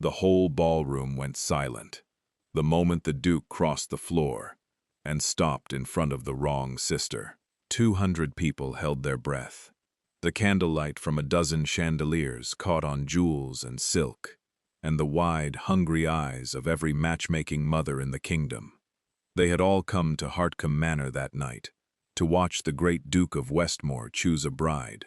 The whole ballroom went silent the moment the Duke crossed the floor and stopped in front of the wrong sister. 200 people held their breath. The candlelight from a dozen chandeliers caught on jewels and silk, and the wide, hungry eyes of every matchmaking mother in the kingdom. They had all come to Hartcombe Manor that night, to watch the great Duke of Westmore choose a bride,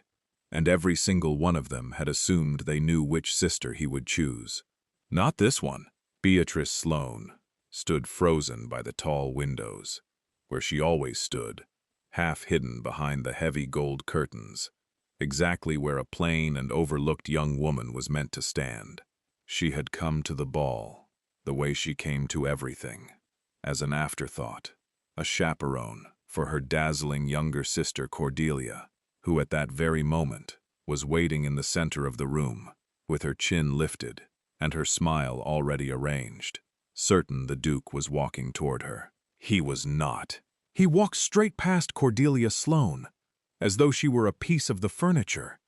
and every single one of them had assumed they knew which sister he would choose. Not this one. Beatrice Sloane stood frozen by the tall windows, where she always stood, half hidden behind the heavy gold curtains, exactly where a plain and overlooked young woman was meant to stand. She had come to the ball, the way she came to everything, as an afterthought, a chaperone for her dazzling younger sister Cordelia, who at that very moment was waiting in the center of the room, with her chin lifted and her smile already arranged, certain the Duke was walking toward her. He was not. He walked straight past Cordelia Sloane, as though she were a piece of the furniture.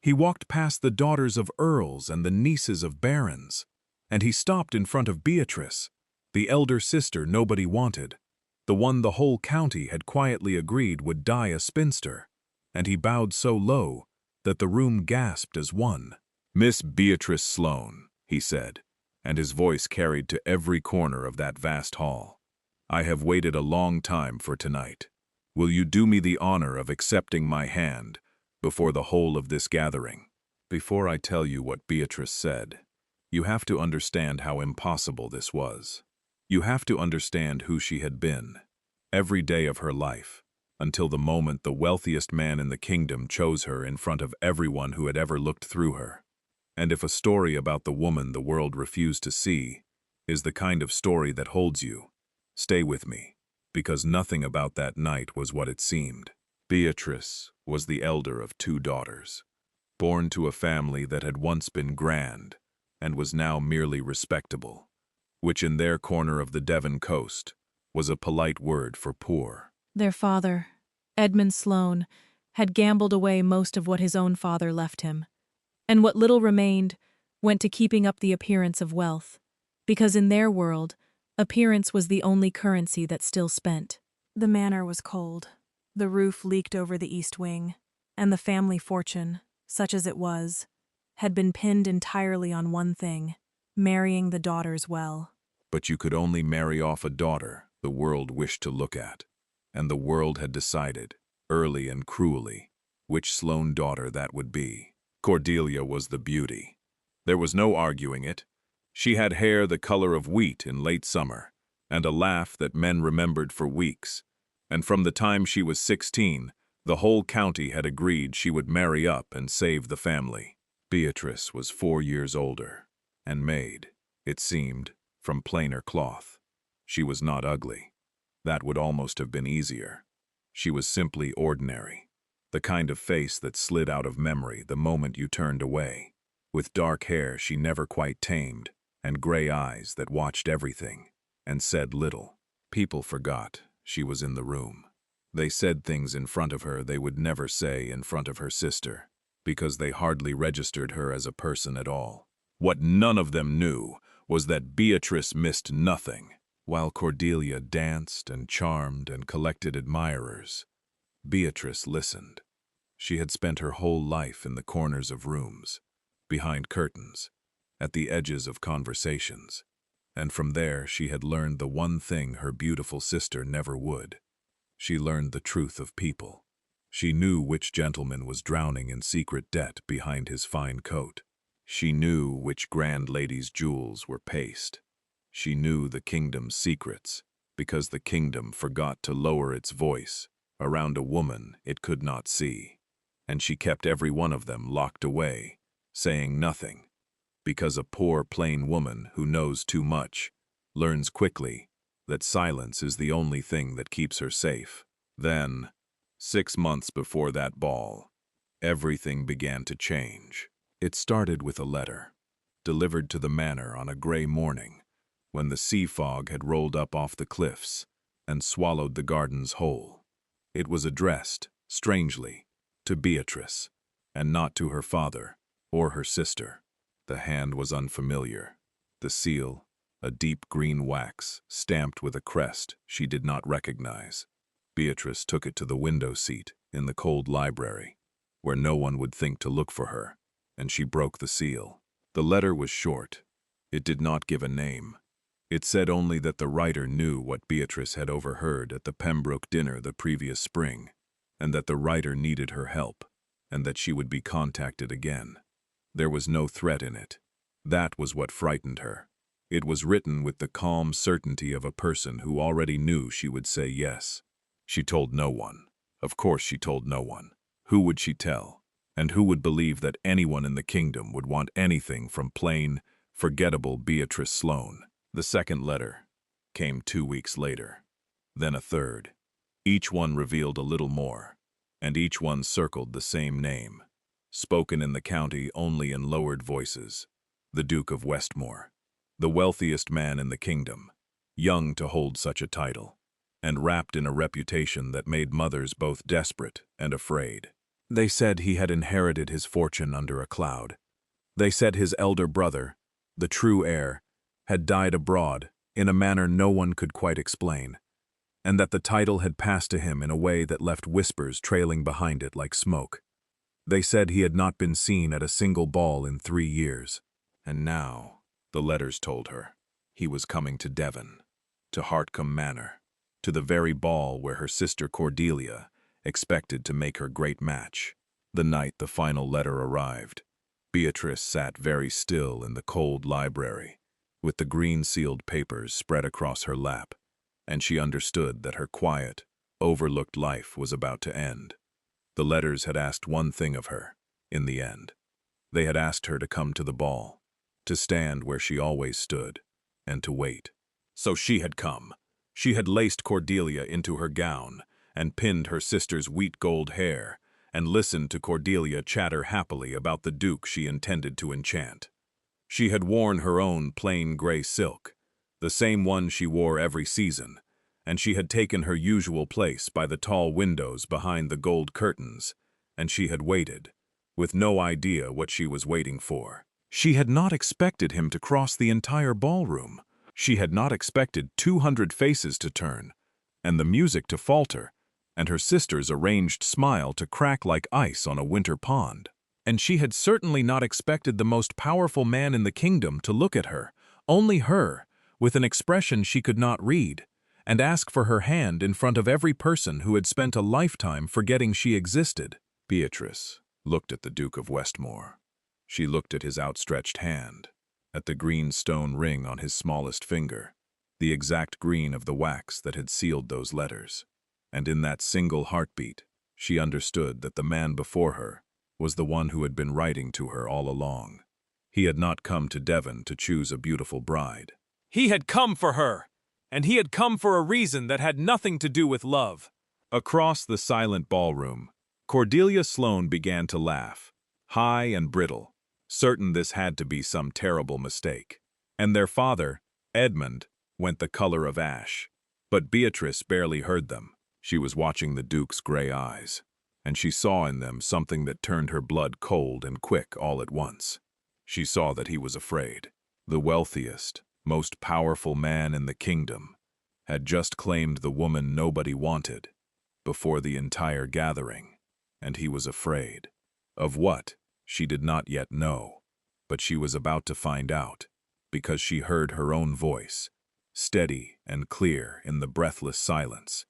He walked past the daughters of earls and the nieces of barons, and he stopped in front of Beatrice, the elder sister nobody wanted, the one the whole county had quietly agreed would die a spinster, and he bowed so low that the room gasped as one. "Miss Beatrice Sloane," he said, and his voice carried to every corner of that vast hall. "I have waited a long time for tonight. Will you do me the honor of accepting my hand before the whole of this gathering?" Before I tell you what Beatrice said, you have to understand how impossible this was. You have to understand who she had been, every day of her life, until the moment the wealthiest man in the kingdom chose her in front of everyone who had ever looked through her. And if a story about the woman the world refused to see is the kind of story that holds you, stay with me, because nothing about that night was what it seemed. Beatrice was the elder of 2 daughters, born to a family that had once been grand and was now merely respectable, which in their corner of the Devon coast was a polite word for poor. Their father, Edmund Sloane, had gambled away most of what his own father left him, and what little remained went to keeping up the appearance of wealth, because in their world, appearance was the only currency that still spent. The manor was cold. The roof leaked over the east wing, and the family fortune, such as it was, had been pinned entirely on one thing: marrying the daughters well. But you could only marry off a daughter the world wished to look at, and the world had decided, early and cruelly, which Sloane daughter that would be. Cordelia was the beauty. There was no arguing it. She had hair the color of wheat in late summer, and a laugh that men remembered for weeks. And from the time she was 16, the whole county had agreed she would marry up and save the family. Beatrice was 4 years older, and made, it seemed, from plainer cloth. She was not ugly. That would almost have been easier. She was simply ordinary. The kind of face that slid out of memory the moment you turned away, with dark hair she never quite tamed, and gray eyes that watched everything and said little. People forgot she was in the room. They said things in front of her they would never say in front of her sister, because they hardly registered her as a person at all. What none of them knew was that Beatrice missed nothing. While Cordelia danced and charmed and collected admirers, Beatrice listened. She had spent her whole life in the corners of rooms, behind curtains, at the edges of conversations, and from there she had learned the one thing her beautiful sister never would. She learned the truth of people. She knew which gentleman was drowning in secret debt behind his fine coat. She knew which grand lady's jewels were paste. She knew the kingdom's secrets, because the kingdom forgot to lower its voice around a woman it could not see, and she kept every one of them locked away, saying nothing, because a poor plain woman who knows too much learns quickly that silence is the only thing that keeps her safe. Then, 6 months before that ball, everything began to change. It started with a letter, delivered to the manor on a gray morning, when the sea fog had rolled up off the cliffs and swallowed the gardens whole. It was addressed, strangely, to Beatrice, and not to her father or her sister. The hand was unfamiliar, The seal, a deep green wax, stamped with a crest she did not recognize. Beatrice took it to the window seat in the cold library, where no one would think to look for her, and she broke the seal. The letter was short. It did not give a name. It said only that the writer knew what Beatrice had overheard at the Pembroke dinner the previous spring, and that the writer needed her help, and that she would be contacted again. There was no threat in it. That was what frightened her. It was written with the calm certainty of a person who already knew she would say yes. She told no one. Of course she told no one. Who would she tell? And who would believe that anyone in the kingdom would want anything from plain, forgettable Beatrice Sloane? The second letter came 2 weeks later. Then a third. Each one revealed a little more, and each one circled the same name, spoken in the county only in lowered voices. The Duke of Westmore, the wealthiest man in the kingdom, young to hold such a title, and wrapped in a reputation that made mothers both desperate and afraid. They said he had inherited his fortune under a cloud. They said his elder brother, the true heir, had died abroad in a manner no one could quite explain, and that the title had passed to him in a way that left whispers trailing behind it like smoke. They said he had not been seen at a single ball in 3 years. And now, the letters told her, he was coming to Devon, to Hartcombe Manor, to the very ball where her sister Cordelia expected to make her great match. The night the final letter arrived, Beatrice sat very still in the cold library, with the green-sealed papers spread across her lap, and she understood that her quiet, overlooked life was about to end. The letters had asked one thing of her, in the end. They had asked her to come to the ball, to stand where she always stood, and to wait. So she had come. She had laced Cordelia into her gown, and pinned her sister's wheat-gold hair, and listened to Cordelia chatter happily about the duke she intended to enchant. She had worn her own plain gray silk, the same one she wore every season, and she had taken her usual place by the tall windows behind the gold curtains, and she had waited, with no idea what she was waiting for. She had not expected him to cross the entire ballroom. She had not expected 200 faces to turn, and the music to falter, and her sister's arranged smile to crack like ice on a winter pond. And she had certainly not expected the most powerful man in the kingdom to look at her, only her, with an expression she could not read, and ask for her hand in front of every person who had spent a lifetime forgetting she existed. Beatrice looked at the Duke of Westmore. She looked at his outstretched hand, at the green stone ring on his smallest finger, the exact green of the wax that had sealed those letters. And in that single heartbeat, she understood that the man before her was the one who had been writing to her all along. He had not come to Devon to choose a beautiful bride. He had come for her, and he had come for a reason that had nothing to do with love. Across the silent ballroom, Cordelia Sloane began to laugh, high and brittle, certain this had to be some terrible mistake. And their father, Edmund, went the color of ash. But Beatrice barely heard them. She was watching the Duke's gray eyes, and she saw in them something that turned her blood cold and quick all at once. She saw that he was afraid. The wealthiest, most powerful man in the kingdom had just claimed the woman nobody wanted before the entire gathering, and he was afraid. Of what, she did not yet know, but she was about to find out, because she heard her own voice, steady and clear in the breathless silence,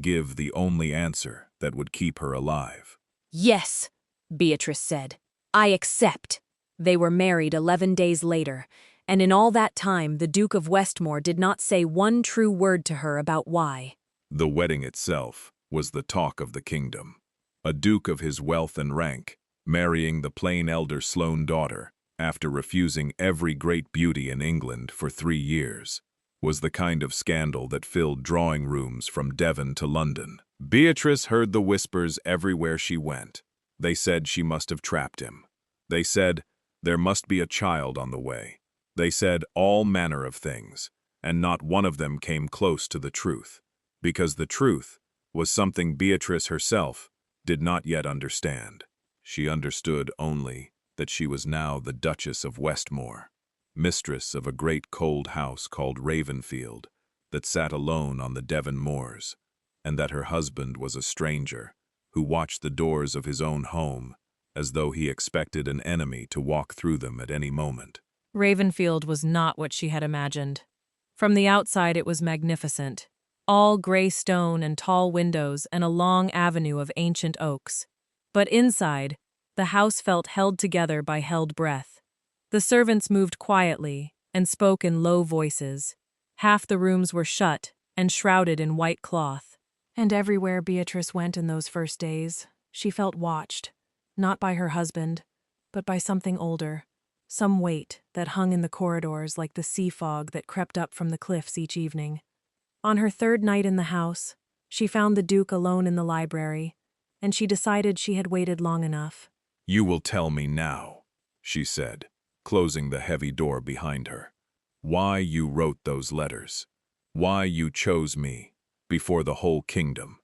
give the only answer that would keep her alive. Yes, Beatrice said. I accept. They were married 11 days later, and in all that time the Duke of Westmore did not say one true word to her about why. The wedding itself was the talk of the kingdom. A duke of his wealth and rank, marrying the plain elder Sloane daughter, after refusing every great beauty in England for 3 years, was the kind of scandal that filled drawing rooms from Devon to London. Beatrice heard the whispers everywhere she went. They said she must have trapped him. They said there must be a child on the way. They said all manner of things, and not one of them came close to the truth, because the truth was something Beatrice herself did not yet understand. She understood only that she was now the Duchess of Westmore, mistress of a great cold house called Ravenfield that sat alone on the Devon moors, and that her husband was a stranger who watched the doors of his own home as though he expected an enemy to walk through them at any moment. Ravenfield was not what she had imagined. From the outside it was magnificent, all gray stone and tall windows and a long avenue of ancient oaks. But inside, the house felt held together by held breath. The servants moved quietly and spoke in low voices. Half the rooms were shut and shrouded in white cloth. And everywhere Beatrice went in those first days, she felt watched, not by her husband, but by something older, some weight that hung in the corridors like the sea fog that crept up from the cliffs each evening. On her third night in the house, she found the Duke alone in the library, and she decided she had waited long enough. "You will tell me now," she said, closing the heavy door behind her, "why you wrote those letters, why you chose me before the whole kingdom,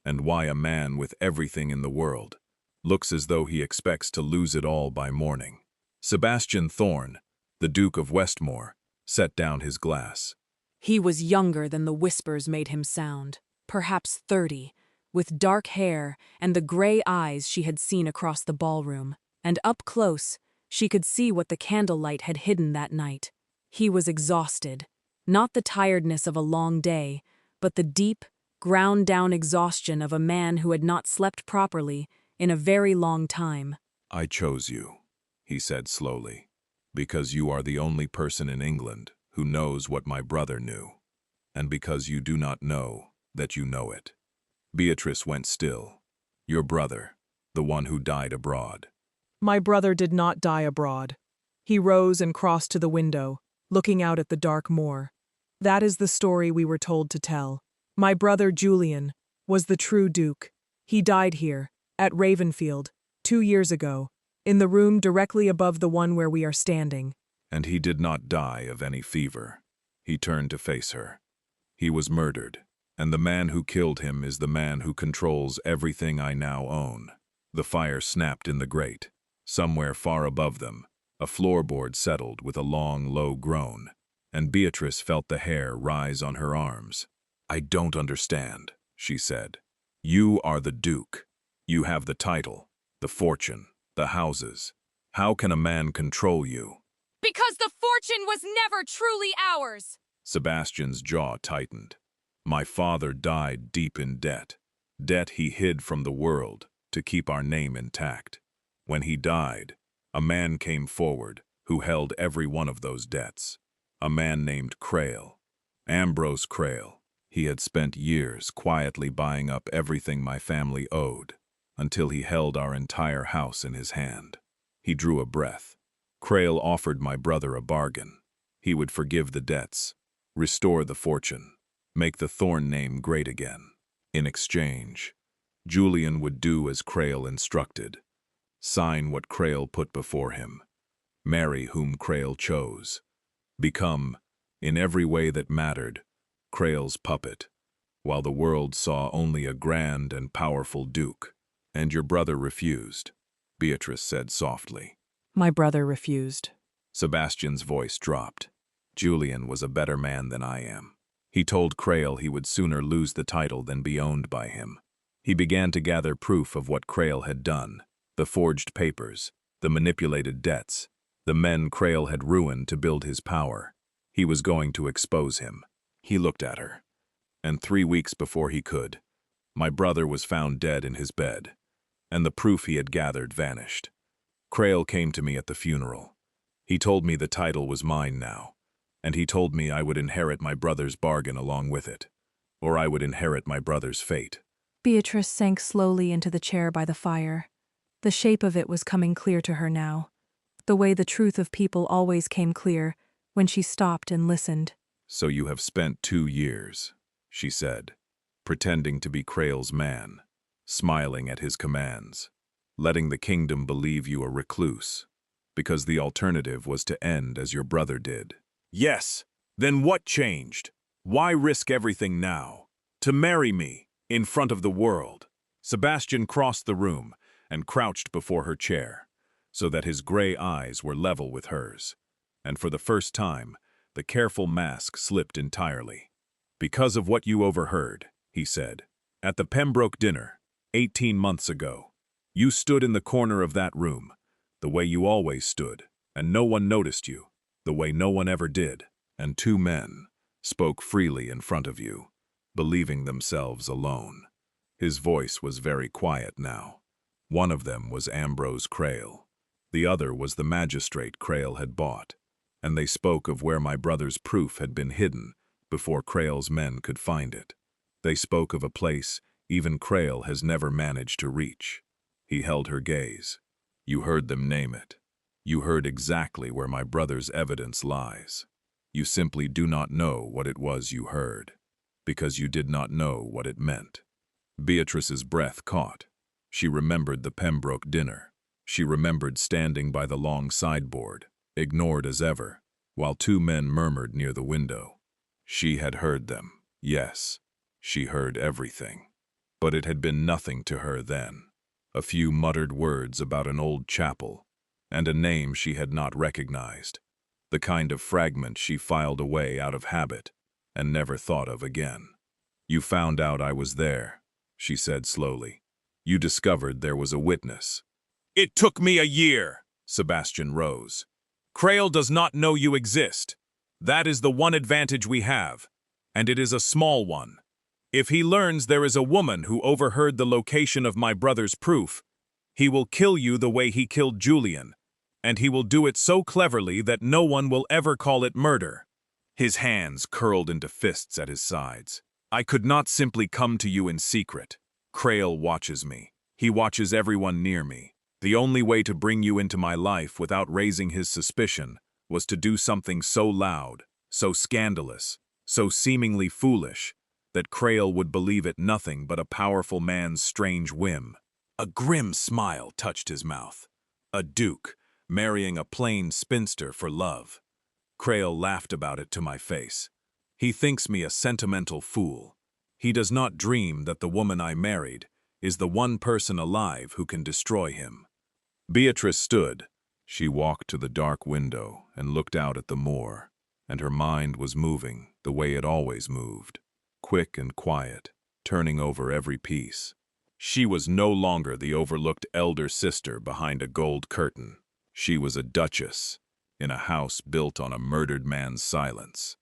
and why a man with everything in the world looks as though he expects to lose it all by morning." Sebastian Thorne, the Duke of Westmore, set down his glass. He was younger than the whispers made him sound, perhaps 30, with dark hair and the gray eyes she had seen across the ballroom, and up close, she could see what the candlelight had hidden that night. He was exhausted, not the tiredness of a long day, but the deep, ground-down exhaustion of a man who had not slept properly in a very long time. "I chose you," he said slowly, "because you are the only person in England who knows what my brother knew, and because you do not know that you know it." Beatrice went still. "Your brother, the one who died abroad." My brother did not die abroad. He rose and crossed to the window, looking out at the dark moor. That is the story we were told to tell. My brother Julian was the true Duke. He died here, at Ravenfield, 2 years ago, in the room directly above the one where we are standing. "And he did not die of any fever." He turned to face her. "He was murdered, and the man who killed him is the man who controls everything I now own." The fire snapped in the grate. Somewhere far above them, a floorboard settled with a long, low groan, and Beatrice felt the hair rise on her arms. "I don't understand," she said. "You are the Duke. You have the title, the fortune, the houses. How can a man control you?" Because the fortune was never truly ours! Sebastian's jaw tightened. "My father died deep in debt. Debt he hid from the world to keep our name intact. When he died, a man came forward who held every one of those debts. A man named Crail, Ambrose Crail. He had spent years quietly buying up everything my family owed, until he held our entire house in his hand." He drew a breath. "Crail offered my brother a bargain. He would forgive the debts, restore the fortune, make the Thorne name great again. In exchange, Julian would do as Crail instructed, sign what Crail put before him, marry whom Crail chose, become, in every way that mattered, Crail's puppet, while the world saw only a grand and powerful duke." "And your brother refused," Beatrice said softly. My brother refused. Sebastian's voice dropped. "Julian was a better man than I am. He told Crail he would sooner lose the title than be owned by him. He began to gather proof of what Crail had done, the forged papers, the manipulated debts, the men Crail had ruined to build his power. He was going to expose him." He looked at her. "And 3 weeks before he could, my brother was found dead in his bed, and the proof he had gathered vanished. Crail came to me at the funeral. He told me the title was mine now, and he told me I would inherit my brother's bargain along with it, or I would inherit my brother's fate." Beatrice sank slowly into the chair by the fire. The shape of it was coming clear to her now, the way the truth of people always came clear when she stopped and listened. "So you have spent 2 years," she said, "pretending to be Crail's man, smiling at his commands, letting the kingdom believe you a recluse, because the alternative was to end as your brother did." "Yes, then what changed? Why risk everything now? To marry me, in front of the world?" Sebastian crossed the room and crouched before her chair, so that his gray eyes were level with hers. and for the first time, the careful mask slipped entirely. "Because of what you overheard," he said, "at the Pembroke dinner, 18 months ago. You stood in the corner of that room, the way you always stood, and no one noticed you, the way no one ever did, and two men spoke freely in front of you, believing themselves alone." His voice was very quiet now. One of them was Ambrose Crail. The other was the magistrate Crail had bought, and they spoke of where my brother's proof had been hidden before Crail's men could find it. They spoke of a place even Crail has never managed to reach. He held her gaze. "You heard them name it. You heard exactly where my brother's evidence lies. You simply do not know what it was you heard, because you did not know what it meant." Beatrice's breath caught. She remembered the Pembroke dinner. She remembered standing by the long sideboard, ignored as ever, while two men murmured near the window. She had heard them, yes. She heard everything. But it had been nothing to her then. A few muttered words about an old chapel, and a name she had not recognized, the kind of fragment she filed away out of habit and never thought of again. "You found out I was there," she said slowly. "You discovered there was a witness." "It took me a year," Sebastian rose. "Crail does not know you exist. That is the one advantage we have, and it is a small one. If he learns there is a woman who overheard the location of my brother's proof, he will kill you the way he killed Julian, and he will do it so cleverly that no one will ever call it murder." His hands curled into fists at his sides. "I could not simply come to you in secret. Crail watches me. He watches everyone near me. The only way to bring you into my life without raising his suspicion was to do something so loud, so scandalous, so seemingly foolish, that Crail would believe it nothing but a powerful man's strange whim." A grim smile touched his mouth. A duke marrying a plain spinster for love. Crail laughed about it to my face. "He thinks me a sentimental fool. He does not dream that the woman I married is the one person alive who can destroy him." Beatrice stood. She walked to the dark window and looked out at the moor, and her mind was moving the way it always moved, quick and quiet, turning over every piece. She was no longer the overlooked elder sister behind a gold curtain. She was a duchess in a house built on a murdered man's silence,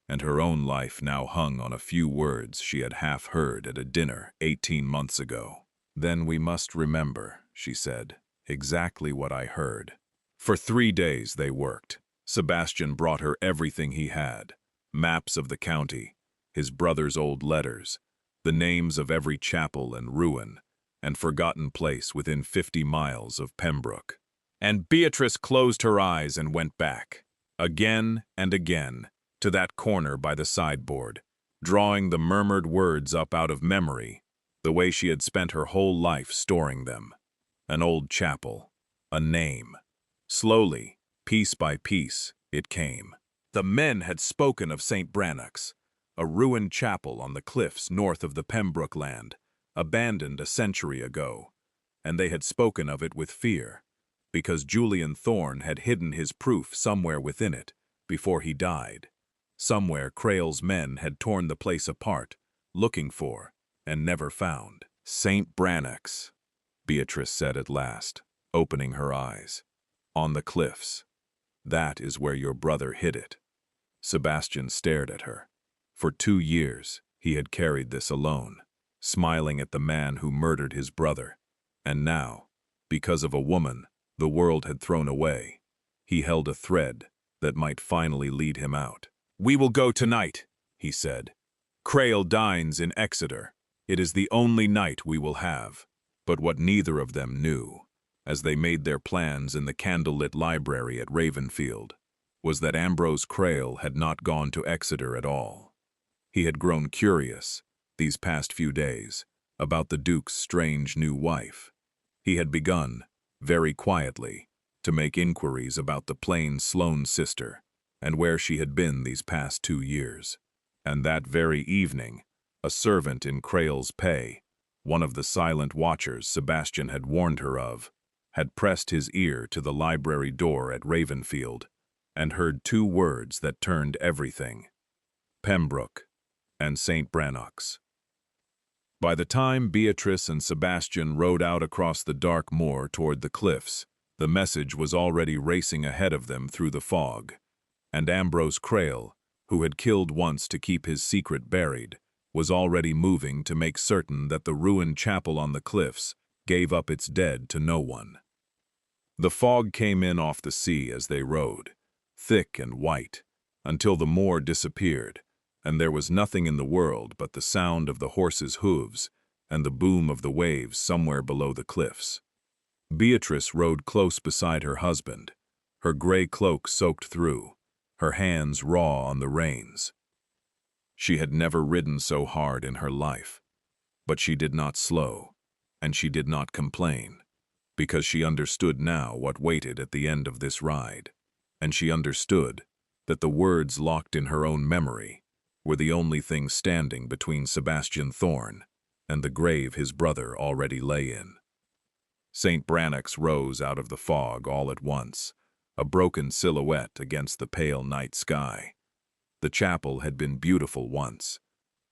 and her own life now hung on a few words she had half heard at a dinner 18 months ago. "Then we must remember," she said, "exactly what I heard." For 3 days they worked. Sebastian brought her everything he had: maps of the county, his brother's old letters, the names of every chapel and ruin and forgotten place within 50 miles of Pembroke. And Beatrice closed her eyes and went back, again and again, to that corner by the sideboard, drawing the murmured words up out of memory, the way she had spent her whole life storing them. An old chapel, a name. Slowly, piece by piece, it came. The men had spoken of St. Brannock's, a ruined chapel on the cliffs north of the Pembroke land, abandoned a century ago, and they had spoken of it with fear, because Julian Thorne had hidden his proof somewhere within it before he died. Somewhere Crail's men had torn the place apart, looking for, and never found. "St. Brannock's," Beatrice said at last, opening her eyes. "On the cliffs. That is where your brother hid it." Sebastian stared at her. For 2 years, he had carried this alone, smiling at the man who murdered his brother. And now, because of a woman the world had thrown away, he held a thread that might finally lead him out. "We will go tonight," he said. "Crail dines in Exeter. It is the only night we will have." But what neither of them knew, as they made their plans in the candlelit library at Ravenfield, was that Ambrose Crail had not gone to Exeter at all. He had grown curious, these past few days, about the Duke's strange new wife. He had begun, very quietly, to make inquiries about the plain Sloane sister and where she had been these past 2 years. And that very evening, a servant in Crail's pay, one of the silent watchers Sebastian had warned her of, had pressed his ear to the library door at Ravenfield and heard two words that turned everything: Pembroke and St. Brannock's. By the time Beatrice and Sebastian rode out across the dark moor toward the cliffs, the message was already racing ahead of them through the fog, and Ambrose Crail, who had killed once to keep his secret buried, was already moving to make certain that the ruined chapel on the cliffs gave up its dead to no one. The fog came in off the sea as they rode, thick and white, until the moor disappeared, and there was nothing in the world but the sound of the horses' hooves and the boom of the waves somewhere below the cliffs. Beatrice rode close beside her husband, her gray cloak soaked through, her hands raw on the reins. She had never ridden so hard in her life, but she did not slow, and she did not complain, because she understood now what waited at the end of this ride, and she understood that the words locked in her own memory were the only thing standing between Sebastian Thorne and the grave his brother already lay in. St. Brannock's rose out of the fog all at once, a broken silhouette against the pale night sky. The chapel had been beautiful once.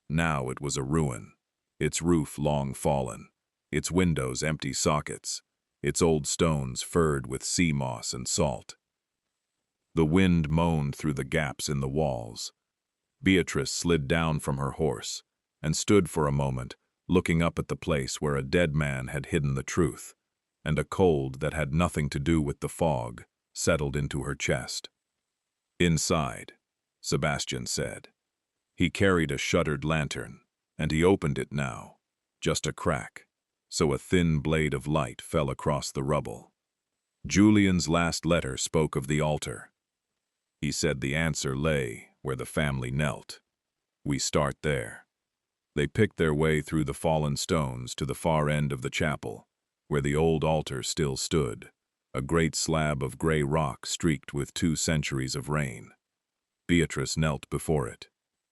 Now it was a ruin, its roof long fallen, its windows empty sockets, its old stones furred with sea moss and salt. The wind moaned through the gaps in the walls. Beatrice slid down from her horse and stood for a moment looking up at the place where a dead man had hidden the truth, and a cold that had nothing to do with the fog settled into her chest. "Inside," Sebastian said. He carried a shuttered lantern, and he opened it now, just a crack, so a thin blade of light fell across the rubble. Julian's last letter spoke of the altar. He said the answer lay where the family knelt. We start there. They picked their way through the fallen stones to the far end of the chapel, where the old altar still stood, a great slab of gray rock streaked with 2 centuries of rain. Beatrice knelt before it.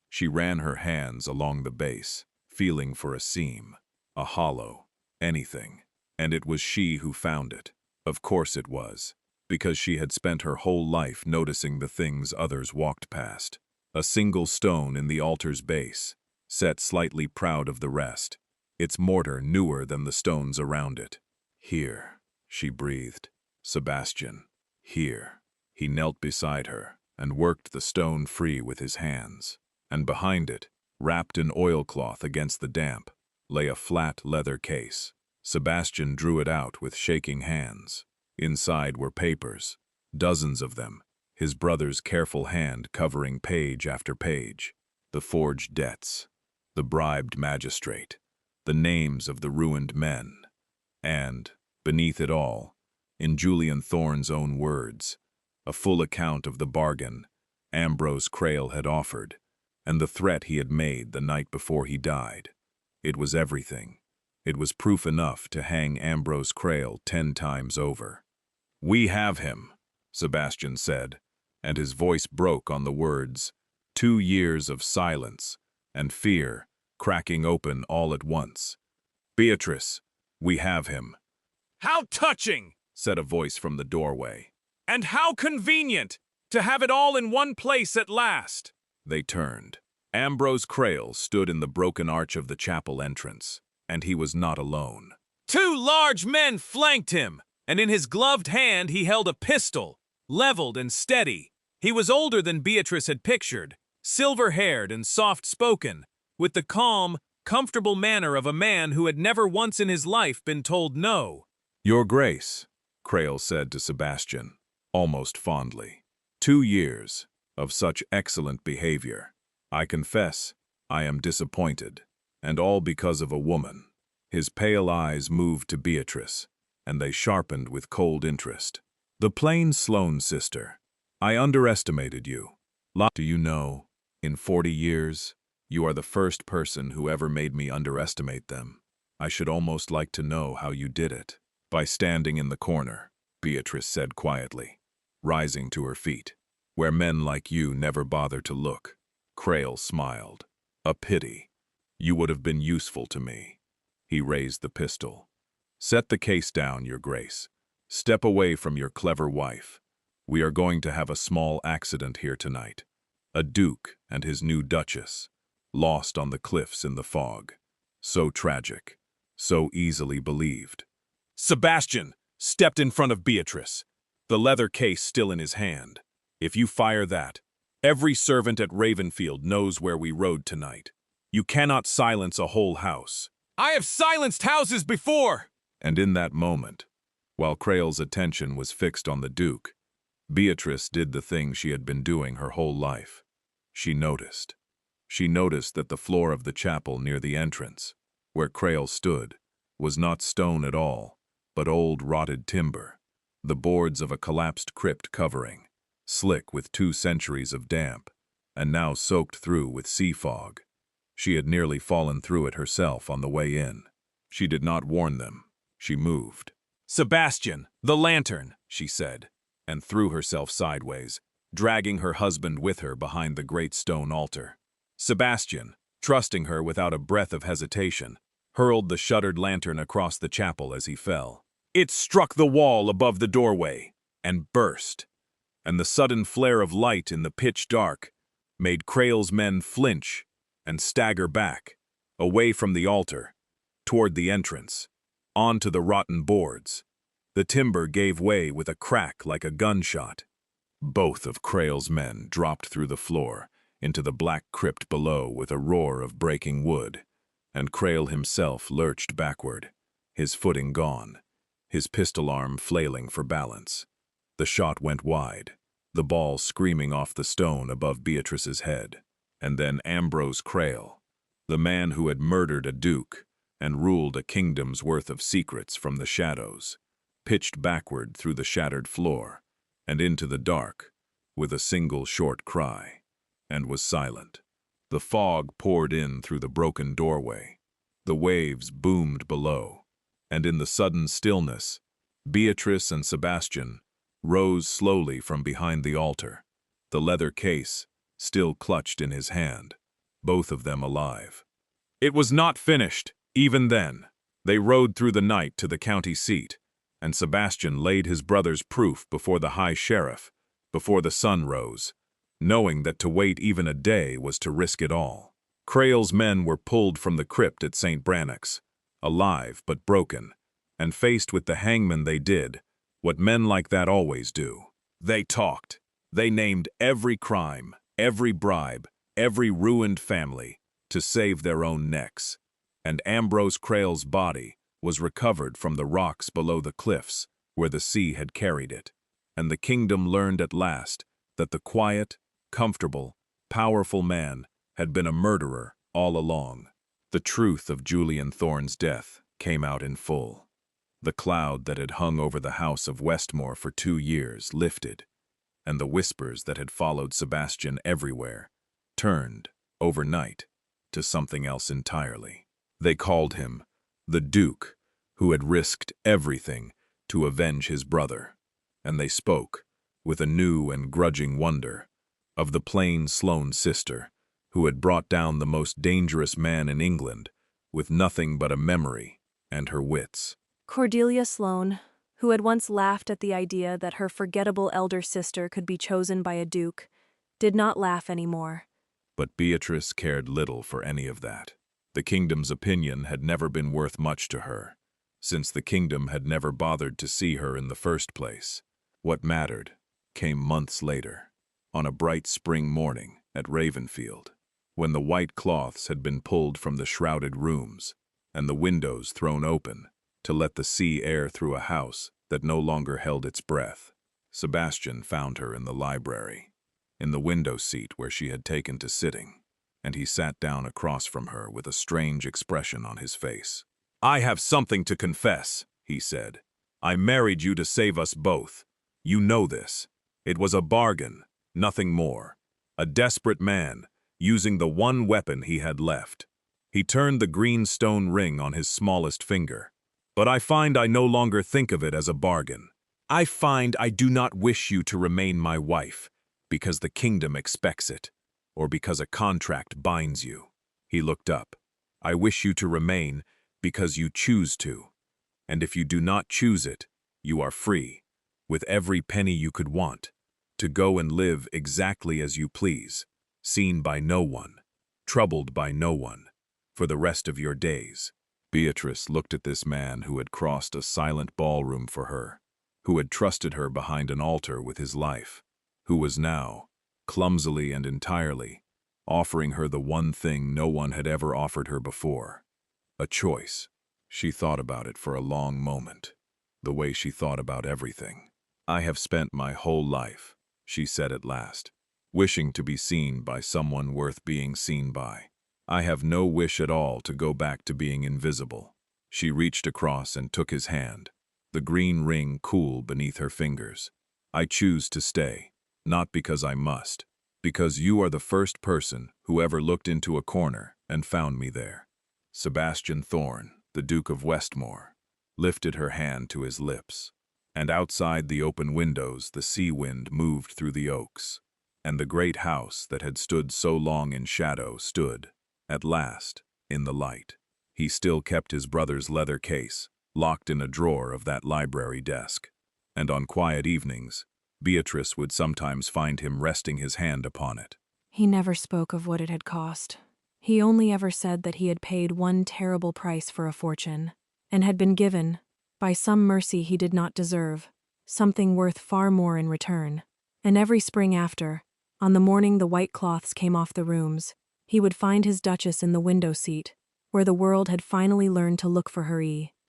She ran her hands along the base, feeling for a seam, a hollow, anything, and it was she who found it. Of course it was, because she had spent her whole life noticing the things others walked past. A single stone in the altar's base, set slightly proud of the rest, its mortar newer than the stones around it. "Here," she breathed. "Sebastian, here." He knelt beside her and worked the stone free with his hands, and behind it, wrapped in oilcloth against the damp, lay a flat leather case. Sebastian drew it out with shaking hands. Inside were papers, dozens of them, his brother's careful hand covering page after page, the forged debts, the bribed magistrate, the names of the ruined men, and, beneath it all, in Julian Thorne's own words, a full account of the bargain Ambrose Crail had offered, and the threat he had made the night before he died. It was everything. It was proof enough to hang Ambrose Crail 10 times over. "We have him," Sebastian said, and his voice broke on the words, 2 years of silence and fear cracking open all at once. "Beatrice, we have him." "How touching," said a voice from the doorway. "and how convenient to have it all in one place at last." They turned. Ambrose Crail stood in the broken arch of the chapel entrance, and he was not alone. 2 large men flanked him, and in his gloved hand he held a pistol, leveled and steady. He was older than Beatrice had pictured, silver-haired and soft-spoken, with the calm, comfortable manner of a man who had never once in his life been told no. "Your Grace," Crail said to Sebastian, almost fondly. 2 years of such excellent behavior. I confess, I am disappointed, and all because of a woman." His pale eyes moved to Beatrice, and they sharpened with cold interest. "The plain Sloane sister. I underestimated you. Do you know, in 40 years, you are the first person who ever made me underestimate them. I should almost like to know how you did it." "By standing in the corner," Beatrice said quietly, rising to her feet, "where men like you never bother to look." Crail smiled. "A pity. You would have been useful to me." He raised the pistol. "Set the case down, Your Grace. Step away from your clever wife. We are going to have a small accident here tonight. A duke and his new duchess, lost on the cliffs in the fog. So tragic, so easily believed. Sebastian stepped in front of Beatrice, the leather case still in his hand. If you fire that, every servant at Ravenfield knows where we rode tonight. You cannot silence a whole house. I have silenced houses before! And in that moment, while Creel's attention was fixed on the duke, Beatrice did the thing she had been doing her whole life. She noticed. She noticed that the floor of the chapel near the entrance, where Creel stood, was not stone at all, but old rotted timber, the boards of a collapsed crypt covering, slick with 2 centuries of damp, and now soaked through with sea fog. She had nearly fallen through it herself on the way in. She did not warn them. She moved. Sebastian, the lantern, she said, and threw herself sideways, dragging her husband with her behind the great stone altar. Sebastian, trusting her without a breath of hesitation, hurled the shuttered lantern across the chapel as he fell. It struck the wall above the doorway and burst, and the sudden flare of light in the pitch dark made Creel's men flinch and stagger back, away from the altar, toward the entrance, onto the rotten boards. The timber gave way with a crack like a gunshot. Both of Creel's men dropped through the floor into the black crypt below with a roar of breaking wood, and Creel himself lurched backward, his footing gone, his pistol arm flailing for balance. The shot went wide, the ball screaming off the stone above Beatrice's head. And then Ambrose Creel, the man who had murdered a duke and ruled a kingdom's worth of secrets from the shadows, pitched backward through the shattered floor and into the dark with a single short cry, and was silent. The fog poured in through the broken doorway. The waves boomed below, and in the sudden stillness, Beatrice and Sebastian rose slowly from behind the altar, the leather case still clutched in his hand, both of them alive. It was not finished, even then. They rode through the night to the county seat, and Sebastian laid his brother's proof before the high sheriff, before the sun rose, knowing that to wait even a day was to risk it all. Creel's men were pulled from the crypt at St. Brannock's, alive but broken, and faced with the hangman they did what men like that always do. They talked. They named every crime, every bribe, every ruined family, to save their own necks. And Ambrose Creel's body was recovered from the rocks below the cliffs where the sea had carried it. And the kingdom learned at last that the quiet, comfortable, powerful man had been a murderer all along. The truth of Julian Thorne's death came out in full. The cloud that had hung over the house of Westmore for 2 years lifted, and the whispers that had followed Sebastian everywhere turned, overnight, to something else entirely. They called him the Duke, who had risked everything to avenge his brother, and they spoke, with a new and grudging wonder, of the plain Sloane sister, who had brought down the most dangerous man in England with nothing but a memory and her wits. Cordelia Sloane, who had once laughed at the idea that her forgettable elder sister could be chosen by a duke, did not laugh anymore. But Beatrice cared little for any of that. The kingdom's opinion had never been worth much to her, since the kingdom had never bothered to see her in the first place. What mattered came months later, on a bright spring morning at Ravenfield, when the white cloths had been pulled from the shrouded rooms and the windows thrown open to let the sea air through a house that no longer held its breath. Sebastian found her in the library, in the window seat where she had taken to sitting, and he sat down across from her with a strange expression on his face. I have something to confess, he said. I married you to save us both. You know this. It was a bargain, nothing more. A desperate man, using the one weapon he had left. He turned the green stone ring on his smallest finger. But I find I no longer think of it as a bargain. I find I do not wish you to remain my wife, because the kingdom expects it, or because a contract binds you. He looked up. I wish you to remain because you choose to. And if you do not choose it, you are free, with every penny you could want, to go and live exactly as you please, seen by no one, troubled by no one, for the rest of your days. Beatrice looked at this man who had crossed a silent ballroom for her, who had trusted her behind an altar with his life, who was now, clumsily and entirely, offering her the one thing no one had ever offered her before, a choice. She thought about it for a long moment, the way she thought about everything. "I have spent my whole life," she said at last, "wishing to be seen by someone worth being seen by. I have no wish at all to go back to being invisible." She reached across and took his hand, the green ring cool beneath her fingers. "I choose to stay, not because I must, because you are the first person who ever looked into a corner and found me there." Sebastian Thorne, the Duke of Westmore, lifted her hand to his lips, and outside the open windows the sea wind moved through the oaks, and the great house that had stood so long in shadow stood, at last, in the light. He still kept his brother's leather case, locked in a drawer of that library desk, and on quiet evenings, Beatrice would sometimes find him resting his hand upon it. He never spoke of what it had cost. He only ever said that he had paid one terrible price for a fortune, and had been given, by some mercy he did not deserve, something worth far more in return. And every spring after, on the morning the white cloths came off the rooms, he would find his Duchess in the window seat, where the world had finally learned to look for her.